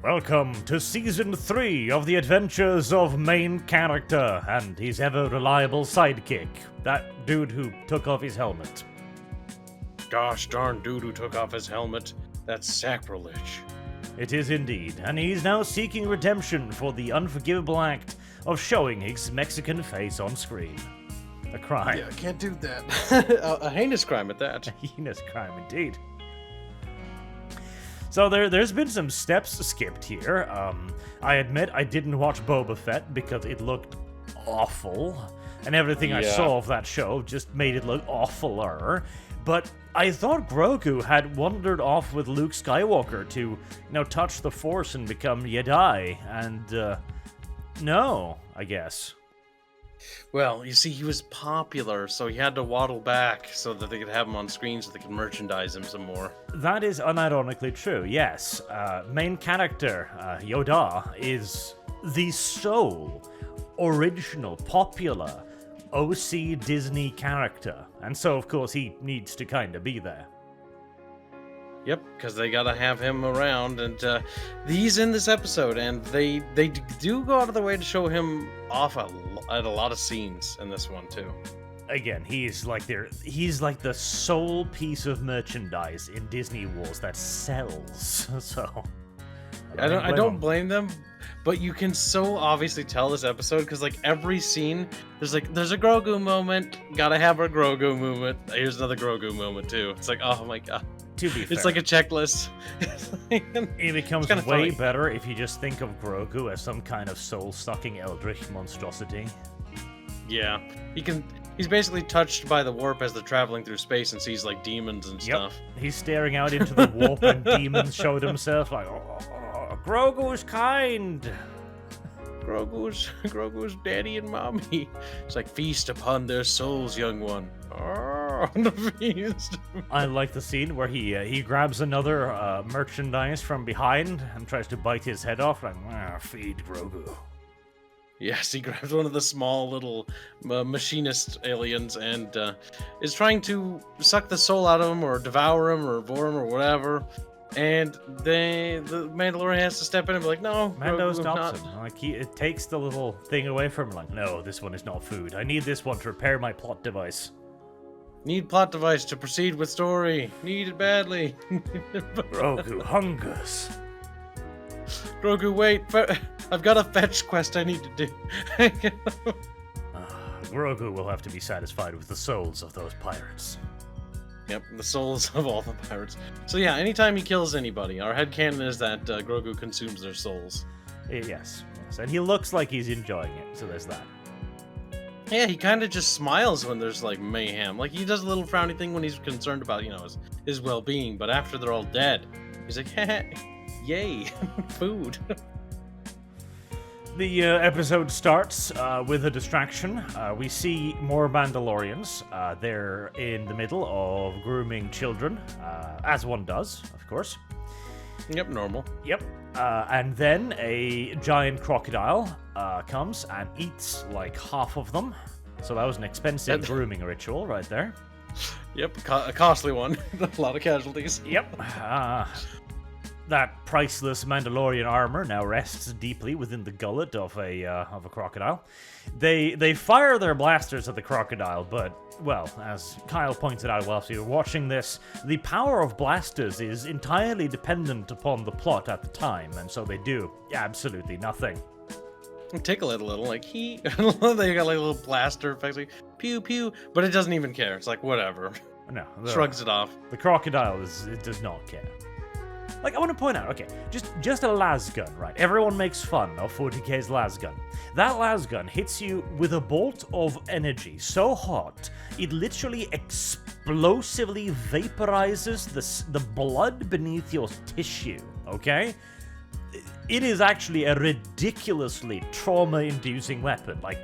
Welcome to Season 3 of the adventures of main character and his ever-reliable sidekick, that dude who took off his helmet. Gosh darn dude who took off his helmet. That's sacrilege. It is indeed, and he's now seeking redemption for the unforgivable act of showing his Mexican face on screen. A crime. Yeah, I can't do that. A heinous crime at that. A heinous crime indeed. So there's been some steps skipped here. I admit I didn't watch Boba Fett because it looked awful, and everything I saw of that show just made it look awfuler. But I thought Grogu had wandered off with Luke Skywalker to, touch the Force and become Jedi, and no, I guess. Well, you see, he was popular, so he had to waddle back so that they could have him on screen so they could merchandise him some more. That is unironically true, yes. Main character, Yoda, is the sole, original, popular, OC Disney character. And so, of course, he needs to kind of be there. Yep, because they gotta have him around, and he's in this episode, and they do go out of the way to show him off at a lot of scenes in this one too. Again, he's like the sole piece of merchandise in Disney Wars that sells. So I don't blame them, but you can so obviously tell this episode because like every scene, there's a Grogu moment, gotta have a Grogu moment. Here's another Grogu moment too. It's like, oh my god. To be fair, it's like a checklist. It becomes way funny. better if you just think of Grogu as some kind of soul-sucking eldritch monstrosity. Yeah, he's basically touched by the warp as they're traveling through space and sees like demons and stuff. He's staring out into the warp and demons showed himself like, oh, Grogu's kind. Grogu's daddy and mommy. It's like, feast upon their souls, young one. Oh, the feast. I like the scene where he grabs another merchandise from behind and tries to bite his head off, like, feed Grogu. Yes, he grabs one of the small little machinist aliens and is trying to suck the soul out of him or devour him or vor him or whatever. And the Mandalorian has to step in and be like, no, Mando Grogu, stops not. him. Like it takes the little thing away from him. Like, no, this one is not food. I need this one to repair my plot device. Need plot device to proceed with story. Need it badly. Grogu hungers. Grogu, wait. I've got a fetch quest I need to do. Grogu will have to be satisfied with the souls of those pirates. Yep, the souls of all the pirates. So yeah, anytime he kills anybody, our headcanon is that Grogu consumes their souls. Yes, and he looks like he's enjoying it, so there's that. Yeah, he kind of just smiles when there's like mayhem. Like he does a little frowny thing when he's concerned about, his well-being, but after they're all dead, he's like, yay, food. The episode starts with a distraction. We see more Mandalorians. They're in the middle of grooming children, as one does, of course. Yep, normal. Yep. And then a giant crocodile comes and eats like half of them. So that was an expensive grooming ritual right there. Yep, a costly one. A lot of casualties. Yep. That priceless Mandalorian armor now rests deeply within the gullet of a crocodile. They fire their blasters at the crocodile, but, well, as Kyle pointed out whilst we were watching this, the power of blasters is entirely dependent upon the plot at the time, and so they do absolutely nothing. Tickle it a little, like they got like a little blaster effects, like pew pew, but it doesn't even care. It's like whatever. No, shrugs it off. The crocodile does not care. Like, I want to point out, okay, just a lasgun, right? Everyone makes fun of 40k's lasgun. That lasgun hits you with a bolt of energy so hot, it literally explosively vaporizes the blood beneath your tissue, okay? It is actually a ridiculously trauma-inducing weapon, like...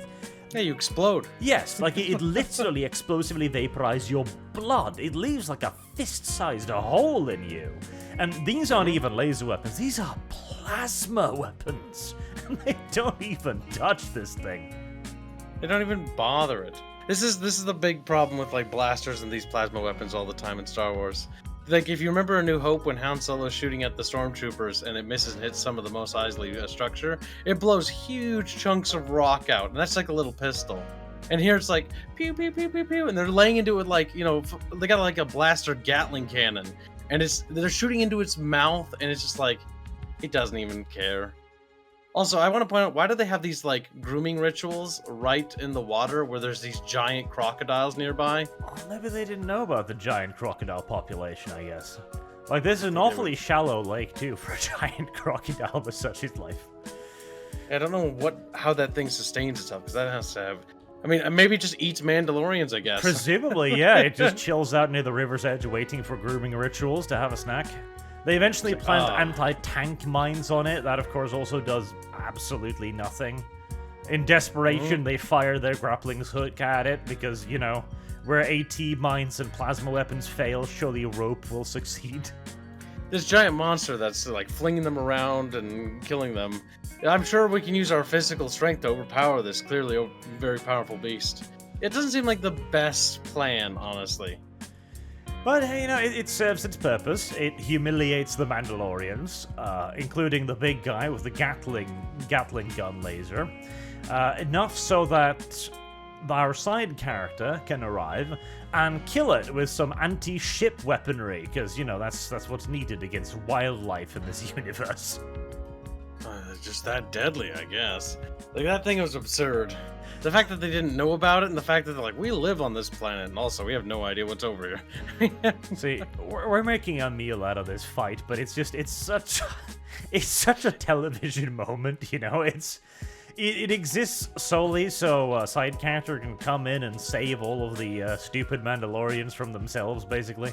Yeah, you explode. Yes, like it literally explosively vaporizes your blood. It leaves like a fist-sized hole in you. And these aren't even laser weapons, these are plasma weapons. And they don't even touch this thing. They don't even bother it. This is the big problem with like blasters and these plasma weapons all the time in Star Wars. like if you remember A New Hope when Han Solo's shooting at the stormtroopers and it misses and hits some of the Mos Eisley structure, it blows huge chunks of rock out, and that's like a little pistol. And here it's like pew pew pew pew pew, and they're laying into it like, you know, they got like a blaster Gatling cannon, and they're shooting into its mouth, and it's just like it doesn't even care. Also, I want to point out, why do they have these like grooming rituals right in the water where there's these giant crocodiles nearby? Oh, maybe they didn't know about the giant crocodile population, I guess. Like, this is an awfully shallow lake, too, for a giant crocodile with such its life. I don't know how that thing sustains itself, because that has to have... I mean, maybe it just eats Mandalorians, I guess. Presumably, yeah. It just chills out near the river's edge waiting for grooming rituals to have a snack. They eventually plant anti-tank mines on it. That, of course, also does absolutely nothing. In desperation, they fire their grapplings hook at it because, you know, where AT mines and plasma weapons fail, surely a rope will succeed. This giant monster that's, like, flinging them around and killing them. I'm sure we can use our physical strength to overpower this clearly very powerful beast. It doesn't seem like the best plan, honestly. But, hey, you know, it serves its purpose. It humiliates the Mandalorians, including the big guy with the Gatling gun laser, enough so that our side character can arrive and kill it with some anti-ship weaponry, because, you know, that's what's needed against wildlife in this universe. Just that deadly, I guess. Like, that thing was absurd. The fact that they didn't know about it, and the fact that they're like, we live on this planet, and also we have no idea what's over here. See, we're making a meal out of this fight, but it's such a television moment, you know. It exists solely so a side character can come in and save all of the stupid Mandalorians from themselves, basically.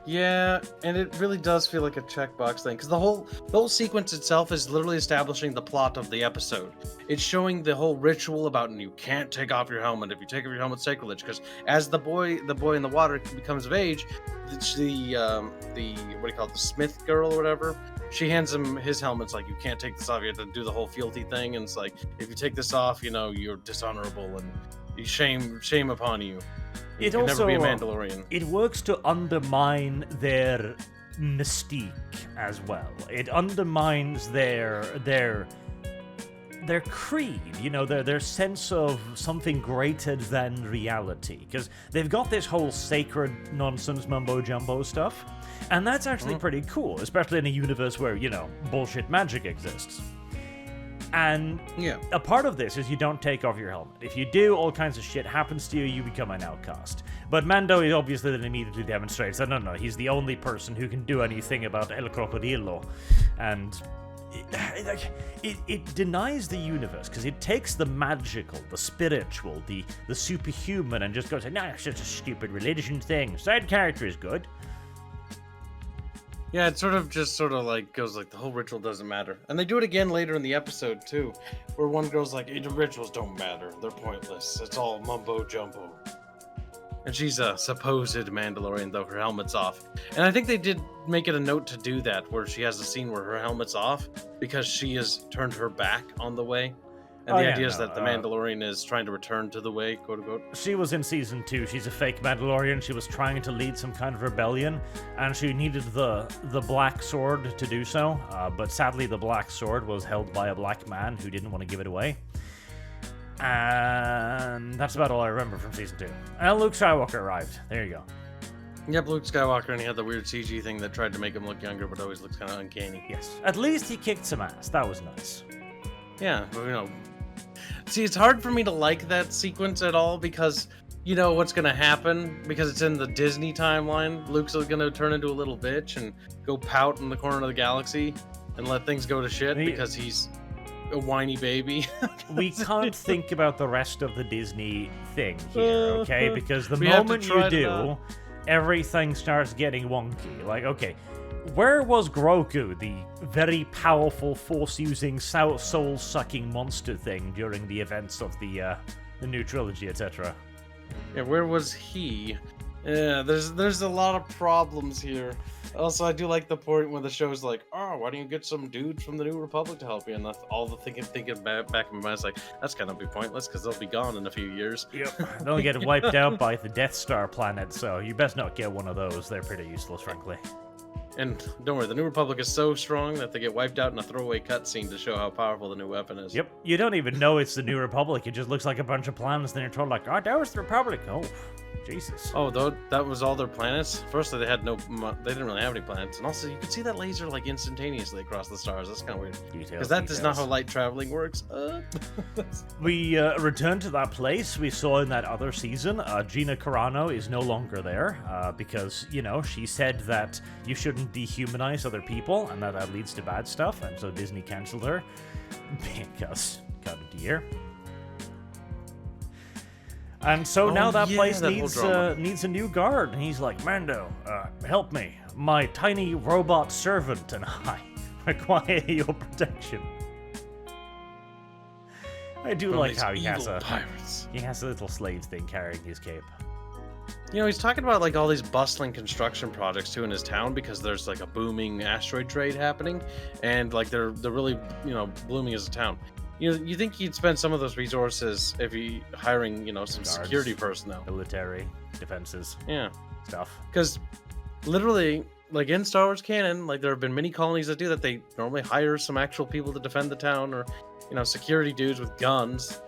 Yeah, and it really does feel like a checkbox thing, because the whole sequence itself is literally establishing the plot of the episode. It's showing the whole ritual about you can't take off your helmet. If you take off your helmet, sacrilege. Because as the boy in the water becomes of age, the what do you call it, the Smith girl or whatever, she hands him his helmet. It's like, you can't take this off. You have to do the whole fealty thing, and it's like, if you take this off, you know, you're dishonorable and shame upon you. It can also never be a Mandalorian. It works to undermine their mystique as well. It undermines their creed, you know, their sense of something greater than reality, because they've got this whole sacred nonsense mumbo jumbo stuff, and that's actually pretty cool, especially in a universe where, you know, bullshit magic exists. And a part of this is you don't take off your helmet. If you do, all kinds of shit happens to you, you become an outcast. But Mando obviously then immediately demonstrates that no, he's the only person who can do anything about El Crocodilo. And it denies the universe, because it takes the magical, the spiritual, the superhuman, and just goes, no, it's just a stupid religion thing. Side character is good. Yeah, it sort of like goes like the whole ritual doesn't matter. And they do it again later in the episode too, where one girl's like, the rituals don't matter, they're pointless, it's all mumbo jumbo. And she's a supposed Mandalorian, though her helmet's off. And I think they did make it a note to do that, where she has a scene where her helmet's off because she has turned her back on the way. And the idea is that the Mandalorian is trying to return to the way, quote unquote. She was in season 2. She's a fake Mandalorian. She was trying to lead some kind of rebellion, and she needed the black sword to do so. But sadly, the black sword was held by a black man who didn't want to give it away. And that's about all I remember from season 2. And Luke Skywalker arrived. There you go. Yep, Luke Skywalker, and he had the weird CG thing that tried to make him look younger, but always looks kind of uncanny. Yes. At least he kicked some ass. That was nice. Yeah, but, you know. See, it's hard for me to like that sequence at all, because you know what's going to happen, because it's in the Disney timeline. Luke's going to turn into a little bitch and go pout in the corner of the galaxy and let things go to shit because he's a whiny baby. We can't think about the rest of the Disney thing here, okay? Because the moment you do, everything starts getting wonky. Like, okay, where was Grogu, the very powerful force-using, soul-sucking monster thing during the events of the new trilogy, etc.? Yeah, where was he Yeah, there's a lot of problems here. Also, I do like the point when the show's like, "Oh, why don't you get some dudes from the New Republic to help you?" And that's all the thinking back in my mind is like, "That's gonna be pointless because they'll be gone in a few years." Yep. They'll get wiped out by the Death Star planet, so you best not get one of those. They're pretty useless, frankly. And don't worry, the New Republic is so strong that they get wiped out in a throwaway cutscene to show how powerful the new weapon is. Yep. You don't even know it's the New Republic. It just looks like a bunch of planets. Then you're told, like, oh, that was the Republic. Oh, Jesus. Oh, that was all their planets. Firstly, they didn't really have any planets, and also you could see that laser like instantaneously across the stars. That's kind of weird. Because that is not how light traveling works. We returned to that place we saw in that other season. Gina Carano is no longer there because, you know, she said that you shouldn't dehumanize other people and that leads to bad stuff, and so Disney cancelled her because got a dear. And so now that place needs a new guard. And he's like, Mando, help me. My tiny robot servant and I require your protection. I do like how he has a little slave thing carrying his cape. You know, he's talking about like all these bustling construction projects too in his town because there's like a booming asteroid trade happening, and like they're really, you know, blooming as a town. You think he'd spend some of those resources if he hiring, you know, some Guards, security personnel, military defenses, stuff. Because literally, like in Star Wars canon, like there have been many colonies that do that. They normally hire some actual people to defend the town, or you know, security dudes with guns,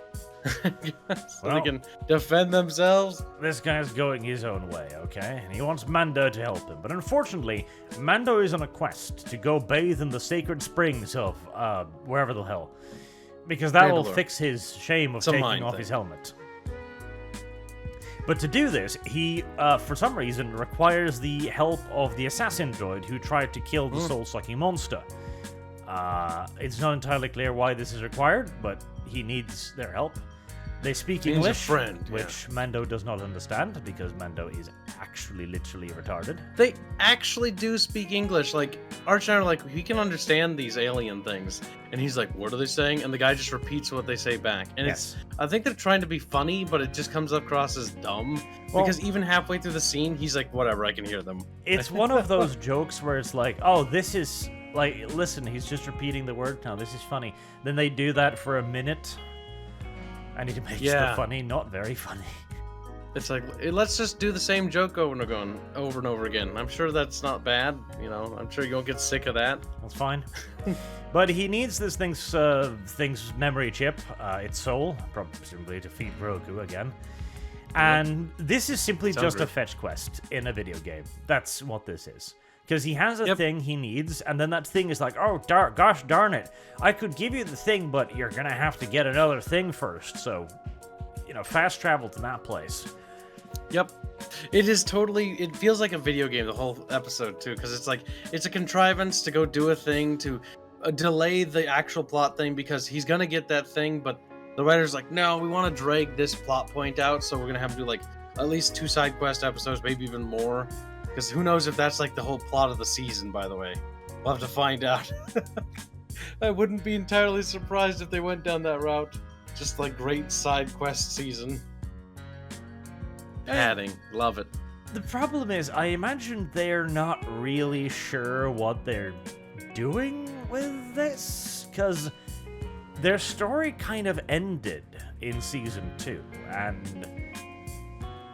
so they can defend themselves. This guy's going his own way, okay? And he wants Mando to help him. But unfortunately, Mando is on a quest to go bathe in the sacred springs of wherever the hell. Because that will fix his shame of taking off his helmet. But to do this, he, for some reason, requires the help of the assassin droid who tried to kill the soul-sucking monster. It's not entirely clear why this is required, but he needs their help. They speak English, which Mando does not understand, because Mando is actually literally retarded. They actually do speak English. Like, Arch and I are like, he can understand these alien things. And he's like, what are they saying? And the guy just repeats what they say back. And I think they're trying to be funny, but it just comes across as dumb. Well, because even halfway through the scene, he's like, whatever, I can hear them. It's one of those jokes where it's like, oh, this is, like, listen, he's just repeating the word now. This is funny. Then they do that for a minute. I need to make it funny, not very funny. It's like, let's just do the same joke over and over again. I'm sure that's not bad, you know. I'm sure you won't get sick of that. That's fine. But he needs this thing's memory chip, its soul, presumably to feed Grogu again. And this is simply just a fetch quest in a video game. That's what this is. Because he has a thing he needs, and then that thing is like, oh, gosh darn it. I could give you the thing, but you're going to have to get another thing first. So, you know, fast travel to that place. Yep. It is totally, it feels like a video game, the whole episode, too. Because it's like, it's a contrivance to go do a thing, to delay the actual plot thing, because he's going to get that thing, but the writer's like, no, we want to drag this plot point out, so we're going to have to do, like, at least 2 side quest episodes, maybe even more. Because who knows if that's like the whole plot of the season, by the way. We'll have to find out. I wouldn't be entirely surprised if they went down that route. Just like great side quest season. Padding. Love it. The problem is, I imagine they're not really sure what they're doing with this. Because their story kind of ended in Season 2. And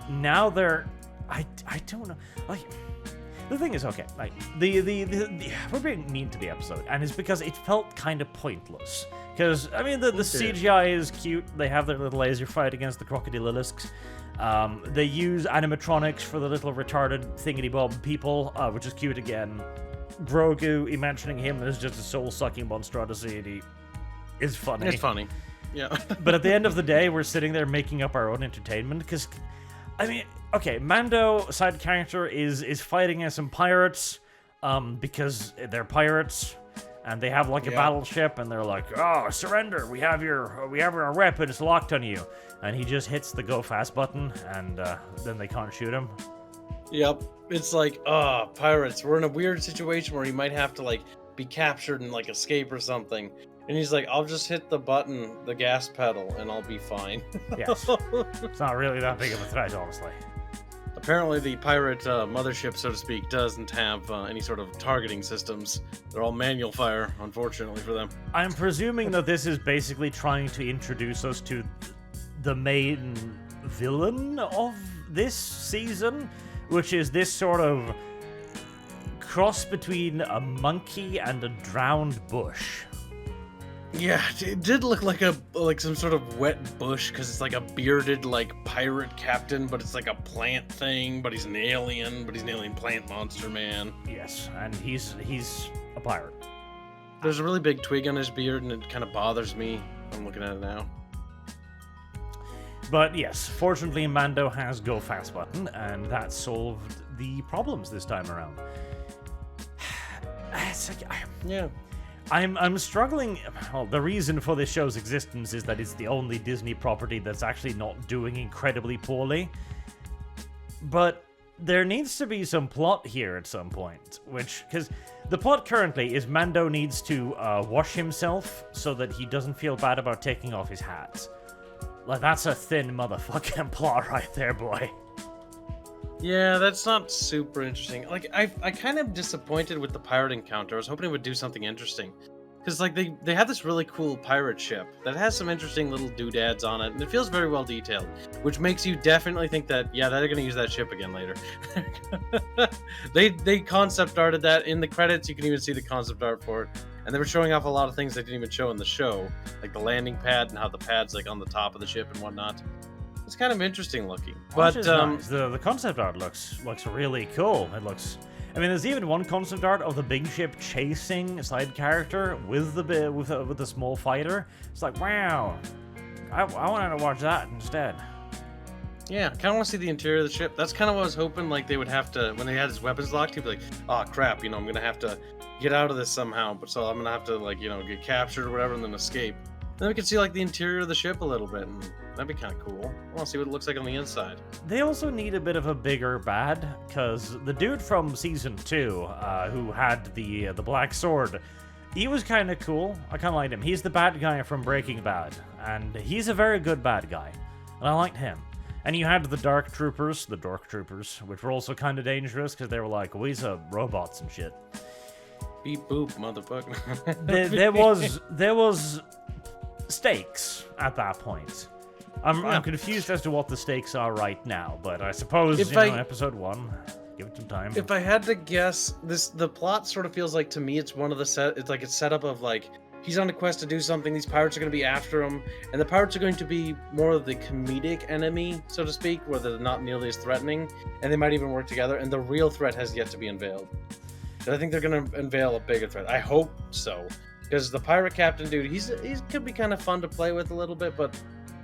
now they're... I don't know. Like, the thing is, okay, like, we're being mean to the episode, and it's because it felt kind of pointless. Because, I mean, the CGI is cute. They have their little laser fight against the crocodilisks. They use animatronics for the little retarded thingity-bob people, which is cute again. Grogu, imagining him as just a soul-sucking monstrosity is funny. It's funny, yeah. But at the end of the day, we're sitting there making up our own entertainment, because... I mean, okay, Mando, side character, is fighting as some pirates, because they're pirates, and they have like a battleship, and they're like, oh, surrender, we have our weapon, it's locked on you. And he just hits the go fast button, and then they can't shoot him. Yep, it's like, pirates, we're in a weird situation where he might have to like be captured and like escape or something. And he's like, I'll just hit the button, the gas pedal, and I'll be fine. Yes. It's not really that big of a threat, honestly. Apparently, the pirate mothership, so to speak, doesn't have any sort of targeting systems. They're all manual fire, unfortunately for them. I'm presuming that this is basically trying to introduce us to the main villain of this season, which is this sort of cross between a monkey and a drowned bush. Yeah, it did look like some sort of wet bush, because it's like a bearded pirate captain, but it's like a plant thing, but he's an alien, plant monster man. Yes, and he's a pirate. There's a really big twig on his beard, and it kind of bothers me. I'm looking at it now. But yes, fortunately Mando has go fast button, and that solved the problems this time around. It's like, Yeah. I'm struggling. Well, the reason for this show's existence is that it's the only Disney property that's actually not doing incredibly poorly. But there needs to be some plot here at some point, because the plot currently is Mando needs to wash himself so that he doesn't feel bad about taking off his hat. Like, that's a thin motherfucking plot right there, boy. Yeah, that's not super interesting. I kind of disappointed with the pirate encounter. I was hoping it would do something interesting. Because, they have this really cool pirate ship that has some interesting little doodads on it, and it feels very well detailed, which makes you definitely think that, yeah, they're going to use that ship again later. They concept arted that. In the credits, you can even see the concept art for it. And they were showing off a lot of things they didn't even show in the show, like the landing pad and how the pad's, on the top of the ship and whatnot. It's kind of interesting looking, but nice. The concept art looks really cool. It looks. I mean, there's even one concept art of the big ship chasing a side character with the small fighter. It's like, wow, I wanted to watch that instead. Yeah, I kind of want to see the interior of the ship. That's kind of what I was hoping. They would have to, when they had his weapons locked, he'd be like, "Oh crap, I'm gonna have to get out of this somehow." But so I'm gonna have to get captured or whatever and then escape. Then we can see the interior of the ship a little bit, and that'd be kind of cool. I want to see what it looks like on the inside. They also need a bit of a bigger bad, because the dude from season 2, who had the black sword, he was kind of cool. I kind of liked him. He's the bad guy from Breaking Bad, and he's a very good bad guy, and I liked him. And you had the Dork Troopers, which were also kind of dangerous, because they were like, we's robots and shit. Beep boop, motherfucker. there was stakes at that point. I'm confused as to what the stakes are right now, but I suppose episode 1, give it some time. If I had to guess, the plot sort of feels like, to me, it's one of the it's set up of he's on a quest to do something. These pirates are going to be after him, and the pirates are going to be more of the comedic enemy, so to speak, where they're not nearly as threatening, and they might even work together. And the real threat has yet to be unveiled. And I think they're going to unveil a bigger threat. I hope so. Because the pirate captain dude, he could be kind of fun to play with a little bit, but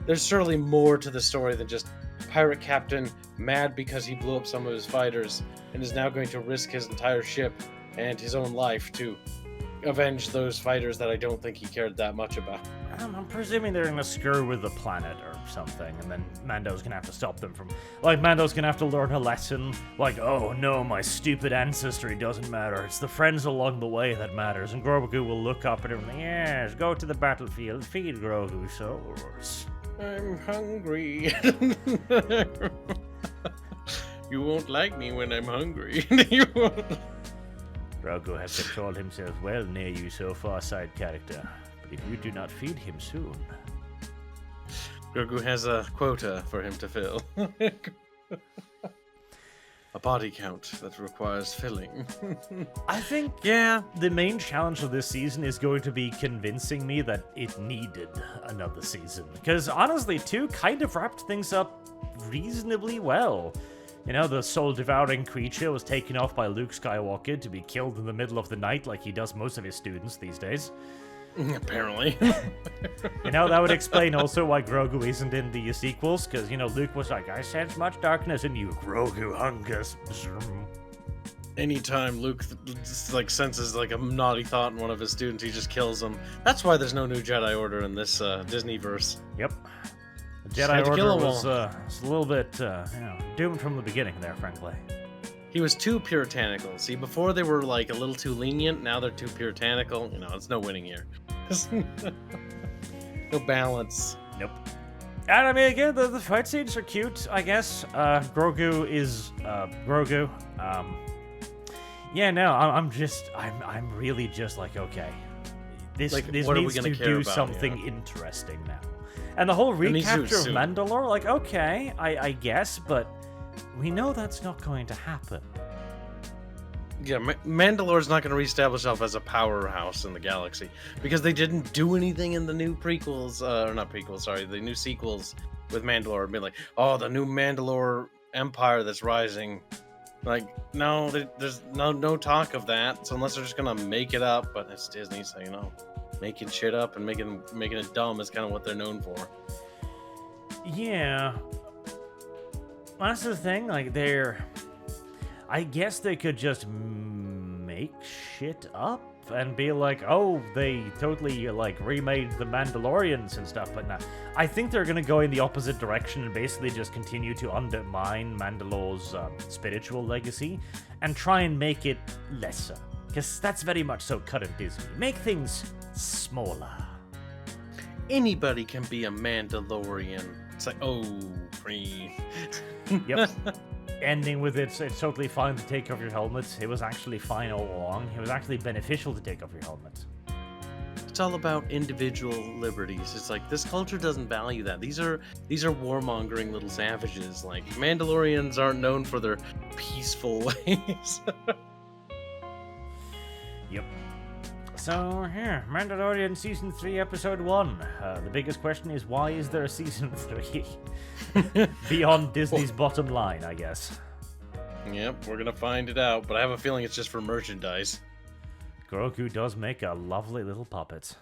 there's certainly more to the story than just pirate captain mad because he blew up some of his fighters and is now going to risk his entire ship and his own life to avenge those fighters that I don't think he cared that much about. I'm presuming they're gonna screw with the planet or something, and then Mando's gonna have to stop them from... Mando's gonna have to learn a lesson. Oh no, my stupid ancestry doesn't matter. It's the friends along the way that matters. And Grogu will look up at him and, yes, go to the battlefield, feed Grogu souls. I'm hungry. You won't like me when I'm hungry. You won't. Grogu has controlled himself well near you so far, side character. But if you do not feed him soon... Grogu has a quota for him to fill. A body count that requires filling. I think the main challenge of this season is going to be convincing me that it needed another season. Because honestly, 2 kind of wrapped things up reasonably well. The soul-devouring creature was taken off by Luke Skywalker to be killed in the middle of the night like he does most of his students these days. Apparently. That would explain also why Grogu isn't in the sequels, because, Luke was like, I sense much darkness in you, Grogu hungers. Anytime Luke senses a naughty thought in one of his students, he just kills him. That's why there's no new Jedi Order in this Disney-verse. Yep. The Jedi Order was a little bit doomed from the beginning there, frankly. He was too puritanical. See, before they were a little too lenient, now they're too puritanical. It's no winning here. No balance. Nope. And I mean, again, the fight scenes are cute, I guess. Grogu is Grogu. Yeah, no, I'm really just like, okay, this Like, this what are we needs gonna to care do about, something yeah. interesting now. And the whole It needs to recapture of soon. Mandalore, like, okay, I guess, but we know that's not going to happen. Yeah, Mandalore's not going to reestablish itself as a powerhouse in the galaxy because they didn't do anything in the new prequels, or not prequels, sorry, the new sequels with Mandalore. Being like, oh, the new Mandalore Empire that's rising. Like, no, there's no talk of that. So unless they're just gonna make it up, but it's Disney, so you know, making shit up and making it dumb is kind of what they're known for. Yeah. That's the thing, like, I guess they could just make shit up and be like, oh, they totally, like, remade the Mandalorians and stuff, but nah. I think they're gonna go in the opposite direction and basically just continue to undermine Mandalore's spiritual legacy and try and make it lesser. Because that's very much so cut in Disney. Make things smaller. Anybody can be a Mandalorian. It's like, oh, free. Yep. Ending with it's totally fine to take off your helmet. It was actually fine all along. It was actually beneficial to take off your helmet. It's all about individual liberties. It's like this culture doesn't value that. These are warmongering little savages. Like Mandalorians aren't known for their peaceful ways. Yep. So, here, Mandalorian Season 3, Episode 1. The biggest question is, why is there a Season 3? Beyond Disney's bottom line, I guess. Yep, we're gonna find it out, but I have a feeling it's just for merchandise. Grogu does make a lovely little puppet.